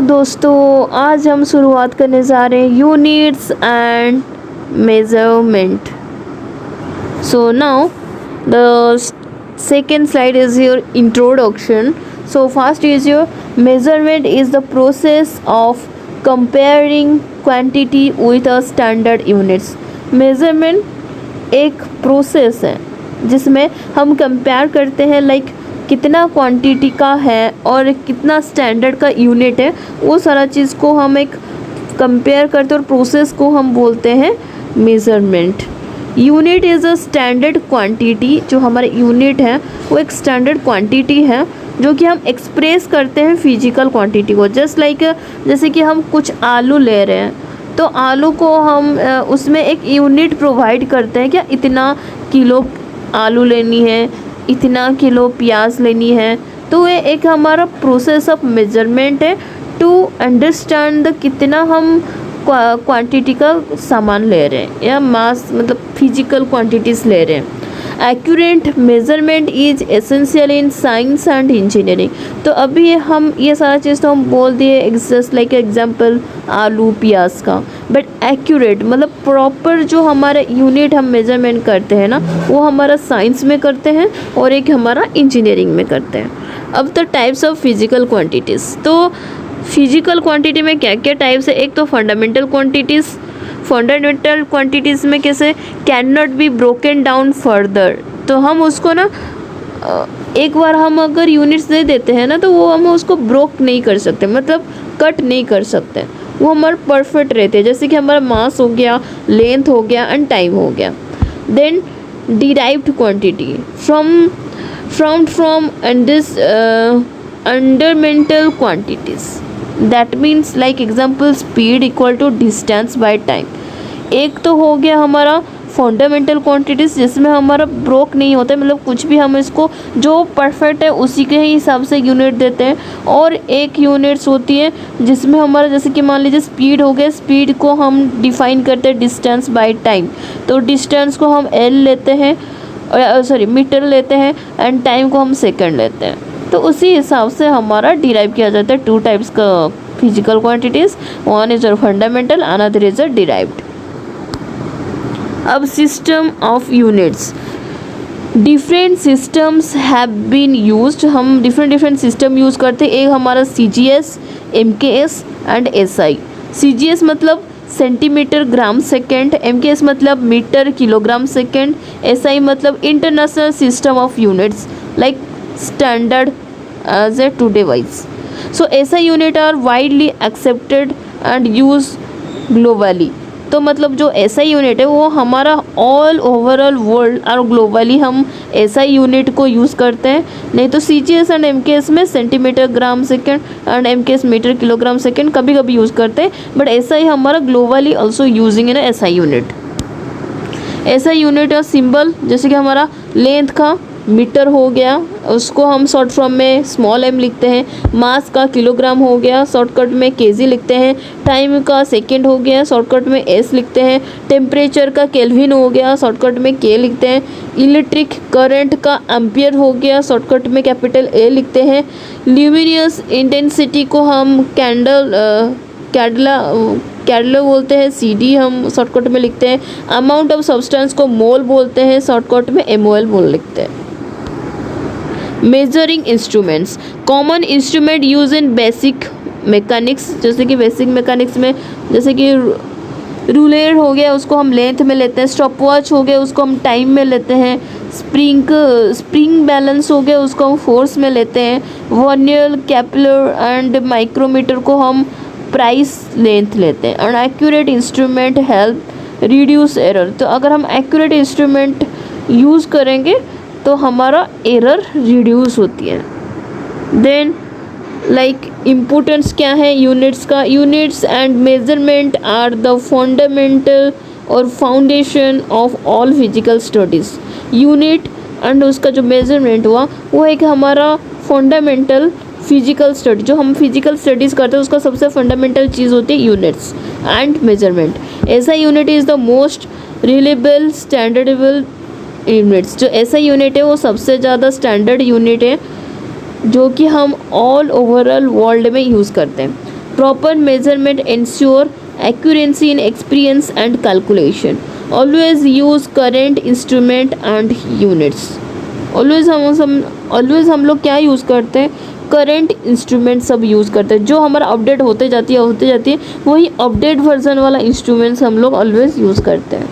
दोस्तों आज हम शुरुआत करने जा रहे हैं units and measurement. So now the second slide is your introduction. So first is your measurement is the process of comparing quantity with a standard units. Measurement एक प्रोसेस है जिसमें हम कंपेयर करते हैं लाइक कितना क्वांटिटी का है और कितना स्टैंडर्ड का यूनिट है, वो सारा चीज़ को हम एक कंपेयर करते हैं और प्रोसेस को हम बोलते हैं measurement. Unit is a standard quantity. जो हमारा यूनिट है वो एक स्टैंडर्ड क्वांटिटी है जो कि हम एक्सप्रेस करते हैं फिजिकल क्वांटिटी को. जस्ट लाइक जैसे कि हम कुछ आलू ले रहे हैं तो आलू को हम उसमें एक यूनिट प्रोवाइड करते हैं, क्या इतना किलो आलू लेनी है, इतना किलो प्याज लेनी है. तो ये एक हमारा प्रोसेस ऑफ मेजरमेंट है टू अंडरस्टैंड द कितना हम क्वांटिटी का सामान ले रहे हैं या मास मतलब फिजिकल क्वांटिटीज़ ले रहे हैं. Accurate measurement is essential in science and engineering. तो अभी हम ये सारा चीज़ तो हम बोल दिए जस्ट लाइक एग्जांपल आलू प्याज का, बट एक्यूरेट मतलब प्रॉपर जो हमारा यूनिट हम मेजरमेंट करते हैं ना वो हमारा साइंस में करते हैं और एक हमारा इंजीनियरिंग में करते हैं. अब the types of physical quantities. तो फिजिकल क्वांटिटी में क्या क्या टाइप्स है. एक तो फंडामेंटल क्वांटिटीज़. फंडामेंटल क्वांटिटीज़ में कैसे can not be broken down further. तो हम उसको ना एक बार हम अगर यूनिट्स दे देते हैं ना तो वो हम उसको ब्रोक नहीं कर सकते, मतलब कट नहीं कर सकते. वो हमारे परफेक्ट रहते हैं. जैसे कि हमारा मास हो गया, लेंथ हो गया एंड टाइम हो गया. Then derived quantity from fundamental quantities. That means like example speed equal to distance by time. एक तो हो गया हमारा फंडामेंटल क्वांटिटीज़ जिसमें हमारा ब्रोक नहीं होता है, मतलब कुछ भी हम इसको जो परफेक्ट है उसी के ही हिसाब से यूनिट देते हैं. और एक यूनिट्स होती है जिसमें हमारा जैसे कि मान लीजिए स्पीड हो गया, स्पीड को हम डिफाइन करते हैं डिस्टेंस बाय टाइम. तो डिस्टेंस को हम एल लेते हैं, मीटर लेते हैं एंड टाइम को हम सेकेंड लेते हैं. तो उसी हिसाब से हमारा डिराइव किया जाता है. टू टाइप्स का physical quantities, one is fundamental, another is derived. अब system of units. Different systems have been used. हम डिफरेंट सिस्टम यूज़ करते हैं. एक हमारा CGS, MKS एंड SI. CGS मतलब सेंटीमीटर ग्राम सेकेंड, MKS मतलब मीटर किलोग्राम सेकेंड, SI मतलब international system of units like standard as a today wise. So SI unit are widely accepted and used globally. तो मतलब जो SI unit है वो हमारा all overall world और globally हम SI यूनिट को यूज़ करते हैं. नहीं तो CGS एंड MKS में centimetre gram second and MKS metre kilogram second कभी कभी यूज़ करते हैं, बट SI हमारा globally also using in SI unit. SI unit और सिंबल जैसे कि हमारा लेंथ का मीटर हो गया, उसको हम शॉर्ट फॉर्म में स्मॉल m लिखते हैं. मास का किलोग्राम हो गया, शॉर्टकट में kg लिखते हैं. टाइम का सेकंड हो गया, शॉर्टकट में s लिखते हैं. टेम्परेचर का केल्विन हो गया, शॉर्टकट में k लिखते हैं. इलेक्ट्रिक करंट का एम्पियर हो गया, शॉर्टकट में कैपिटल A लिखते हैं. ल्यूमिनियस इंटेंसिटी को हम कैडला बोलते हैं, CD हम शॉर्टकट में लिखते हैं. अमाउंट ऑफ सब्सटेंस को मोल बोलते हैं, शॉर्टकट में MOL मोल लिखते हैं. Measuring instruments. Common instrument use in basic mechanics. जैसे कि बेसिक मैकेनिक्स में जैसे कि रूलर हो गया, उसको हम लेंथ में लेते हैं. स्टॉप वॉच हो गया, उसको हम टाइम में लेते हैं. स्प्रिंग बैलेंस हो गया, उसको हम फोर्स में लेते हैं. वर्नियर, कैपिलर एंड माइक्रोमीटर को हम प्राइस लेंथ लेते हैं. और accurate instrument help reduce error. तो अगर हम एक्यूरेट इंस्ट्रूमेंट यूज़ करेंगे तो हमारा एरर रिड्यूस होती है. देन लाइक इम्पोर्टेंस क्या है यूनिट्स का. Units and measurement are the fundamental और foundation of all physical studies. Unit and उसका जो मेजरमेंट हुआ वो एक हमारा फंडामेंटल फिजिकल स्टडी, जो हम फिजिकल स्टडीज़ करते हैं उसका सबसे फंडामेंटल चीज़ होती है units and measurement. SI unit is the most reliable standardable units. जो SI यूनिट है वो सबसे ज़्यादा स्टैंडर्ड यूनिट है जो कि हम ऑल ओवरऑल वर्ल्ड में यूज़ करते हैं. Proper measurement ensure accuracy in experience and calculation. Always use current instrument and units. Always हम लोग क्या यूज़ करते हैं, करेंट इंस्ट्रूमेंट सब यूज़ करते हैं. जो हमारा अपडेट होते जाती है वही अपडेट वर्जन वाला इंस्ट्रूमेंट्स हम लोग ऑलवेज यूज़ करते हैं.